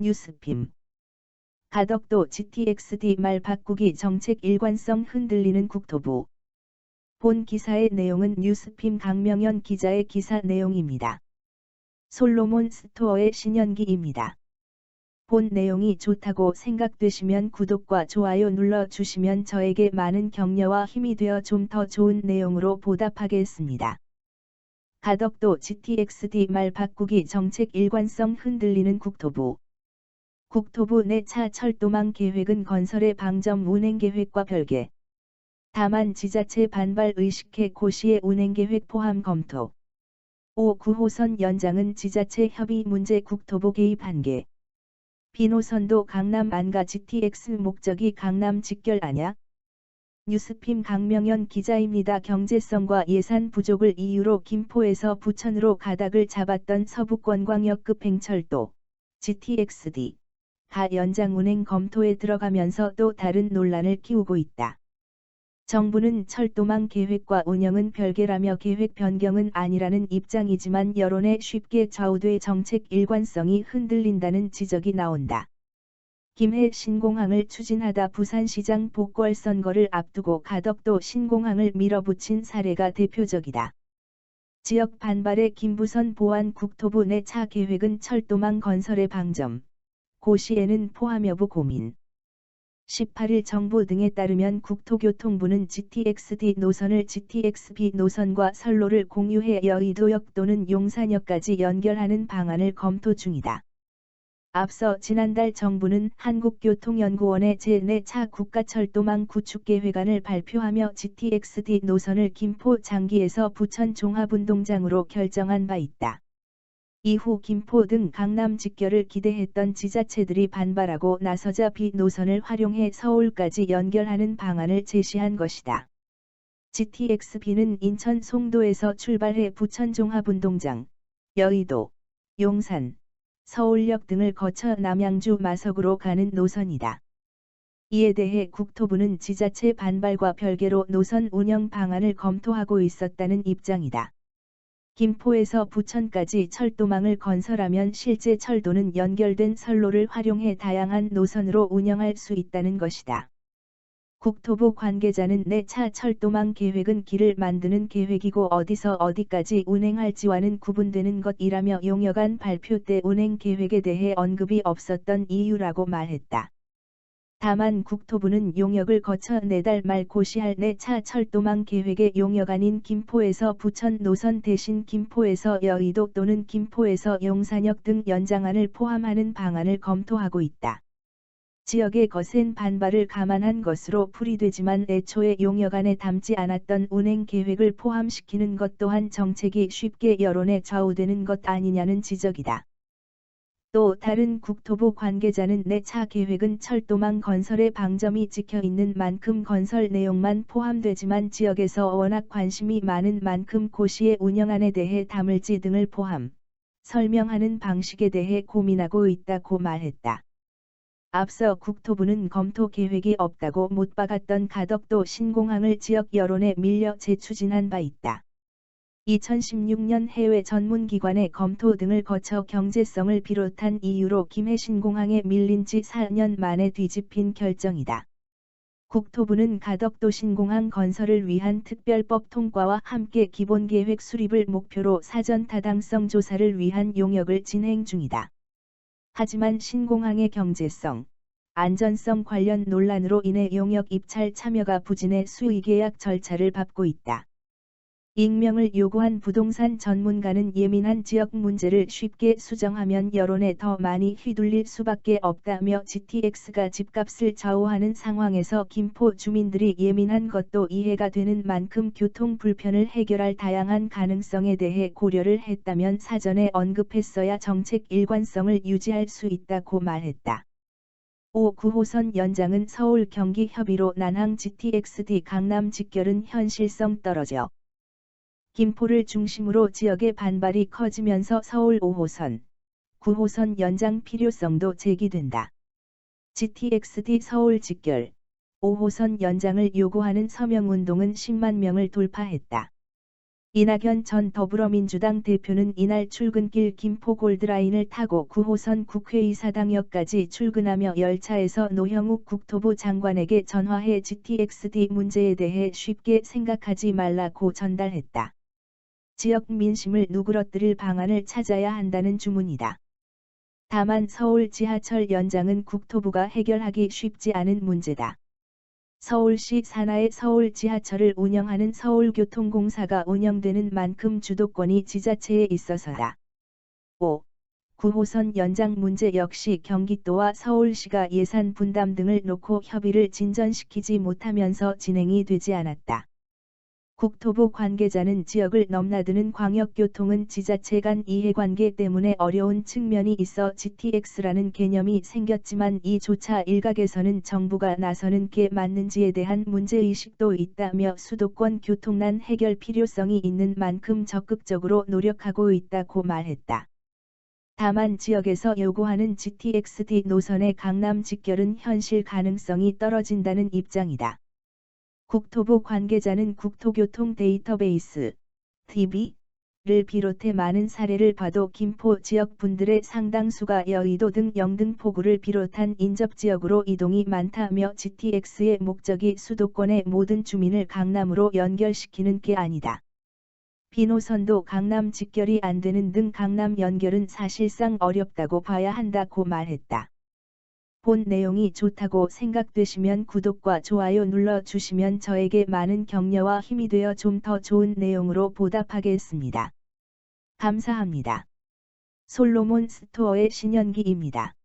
뉴스핌. 가덕도 GTX-D 말 바꾸기 정책 일관성 흔들리는 국토부. 본 기사의 내용은 뉴스핌 강명연 기자의 기사 내용입니다. 솔로몬 스토어의 신현기입니다. 본 내용이 좋다고 생각되시면 구독과 좋아요 눌러주시면 저에게 많은 격려와 힘이 되어 좀 더 좋은 내용으로 보답하겠습니다. 가덕도 GTX-D 말 바꾸기 정책 일관성 흔들리는 국토부. 국토부 내 차 철도망 계획은 건설의 방점 운행계획과 별개. 다만 지자체 반발 의식해 고시의 운행계획 포함 검토. 5. 9호선 연장은 지자체 협의 문제 국토부 개입 한계. B노선도 강남 안가 GTX 목적이 강남 직결 아냐? 뉴스핌 강명연 기자입니다. 경제성과 예산 부족을 이유로 김포에서 부천으로 가닥을 잡았던 서부권광역급 행철도 GTX-D 가 연장 운행 검토에 들어가면서 또 다른 논란을 키우고 있다. 정부는 철도망 계획과 운영은 별개라며 계획 변경은 아니라는 입장이지만 여론에 쉽게 좌우돼 정책 일관성이 흔들린다는 지적이 나온다. 김해 신공항을 추진하다 부산시장 보궐선거를 앞두고 가덕도 신공항을 밀어붙인 사례가 대표적이다. 지역 반발에 김부선 보안 국토부 내 차 계획은 철도망 건설의 방점. 고시에는 포함 여부 고민. 18일 정부 등에 따르면 국토교통부는 GTX-D 노선을 GTX-B 노선과 선로를 공유해 여의도역 또는 용산역까지 연결하는 방안을 검토 중이다. 앞서 지난달 정부는 한국교통연구원의 제4차 국가철도망 구축계획안을 발표하며 GTX-D 노선을 김포 장기에서 부천 종합운동장으로 결정한 바 있다. 이후 김포 등 강남 직결을 기대했던 지자체들이 반발하고 나서자 B 노선을 활용해 서울까지 연결하는 방안을 제시한 것이다. GTX-B는 인천 송도에서 출발해 부천 종합운동장, 여의도, 용산, 서울역 등을 거쳐 남양주 마석으로 가는 노선이다. 이에 대해 국토부는 지자체 반발과 별개로 노선 운영 방안을 검토하고 있었다는 입장이다. 김포에서 부천까지 철도망을 건설하면 실제 철도는 연결된 선로를 활용해 다양한 노선으로 운영할 수 있다는 것이다. 국토부 관계자는 내 차 철도망 계획은 길을 만드는 계획이고 어디서 어디까지 운행할지와는 구분되는 것이라며 용역안 발표 때 운행 계획에 대해 언급이 없었던 이유라고 말했다. 다만 국토부는 용역을 거쳐 내달 말 고시할 내 차 철도망 계획의 용역안인 김포에서 부천 노선 대신 김포에서 여의도 또는 김포에서 용산역 등 연장안을 포함하는 방안을 검토하고 있다. 지역의 거센 반발을 감안한 것으로 풀이되지만 애초에 용역안에 담지 않았던 운행 계획을 포함시키는 것 또한 정책이 쉽게 여론에 좌우되는 것 아니냐는 지적이다. 또 다른 국토부 관계자는 내 차 계획은 철도망 건설의 방점이 찍혀있는 만큼 건설 내용만 포함되지만 지역에서 워낙 관심이 많은 만큼 고시의 운영안에 대해 담을지 등을 포함, 설명하는 방식에 대해 고민하고 있다고 말했다. 앞서 국토부는 검토 계획이 없다고 못 박았던 가덕도 신공항을 지역 여론에 밀려 재추진한 바 있다. 2016년 해외 전문기관의 검토 등을 거쳐 경제성을 비롯한 이유로 김해 신공항에 밀린 지 4년 만에 뒤집힌 결정이다. 국토부는 가덕도 신공항 건설을 위한 특별법 통과와 함께 기본계획 수립을 목표로 사전 타당성 조사를 위한 용역을 진행 중이다. 하지만 신공항의 경제성, 안전성 관련 논란으로 인해 용역 입찰 참여가 부진해 수의계약 절차를 밟고 있다. 익명을 요구한 부동산 전문가는 예민한 지역 문제를 쉽게 수정하면 여론에 더 많이 휘둘릴 수밖에 없다며 GTX가 집값을 좌우하는 상황에서 김포 주민들이 예민한 것도 이해가 되는 만큼 교통 불편을 해결할 다양한 가능성에 대해 고려를 했다면 사전에 언급했어야 정책 일관성을 유지할 수 있다고 말했다. 5. 9호선 연장은 서울 경기 협의로 난항 GTX-D 강남 직결은 현실성 떨어져. 김포를 중심으로 지역의 반발이 커지면서 서울 5호선, 9호선 연장 필요성도 제기된다. GTX-D 서울 직결, 5호선 연장을 요구하는 서명운동은 10만 명을 돌파했다. 이낙연 전 더불어민주당 대표는 이날 출근길 김포 골드라인을 타고 9호선 국회의사당역까지 출근하며 열차에서 노형욱 국토부 장관에게 전화해 GTX-D 문제에 대해 쉽게 생각하지 말라고 전달했다. 지역 민심을 누그러뜨릴 방안을 찾아야 한다는 주문이다. 다만 서울 지하철 연장은 국토부가 해결하기 쉽지 않은 문제다. 서울시 산하의 서울 지하철을 운영하는 서울교통공사가 운영되는 만큼 주도권이 지자체에 있어서다. 5. 9호선 연장 문제 역시 경기도와 서울시가 예산 분담 등을 놓고 협의를 진전시키지 못하면서 진행이 되지 않았다. 국토부 관계자는 지역을 넘나드는 광역교통은 지자체 간 이해관계 때문에 어려운 측면이 있어 GTX라는 개념이 생겼지만 이조차 일각에서는 정부가 나서는 게 맞는지에 대한 문제의식도 있다며 수도권 교통난 해결 필요성이 있는 만큼 적극적으로 노력하고 있다고 말했다. 다만 지역에서 요구하는 GTX-D 노선의 강남 직결은 현실 가능성이 떨어진다는 입장이다. 국토부 관계자는 국토교통 데이터베이스 DB를 비롯해 많은 사례를 봐도 김포 지역 분들의 상당수가 여의도 등 영등포구를 비롯한 인접지역으로 이동이 많다며 GTX의 목적이 수도권의 모든 주민을 강남으로 연결시키는 게 아니다. B노선도 강남 직결이 안 되는 등 강남 연결은 사실상 어렵다고 봐야 한다고 말했다. 본 내용이 좋다고 생각되시면 구독과 좋아요 눌러주시면 저에게 많은 격려와 힘이 되어 좀 더 좋은 내용으로 보답하겠습니다. 감사합니다. 솔로몬 스토어의 신현기입니다.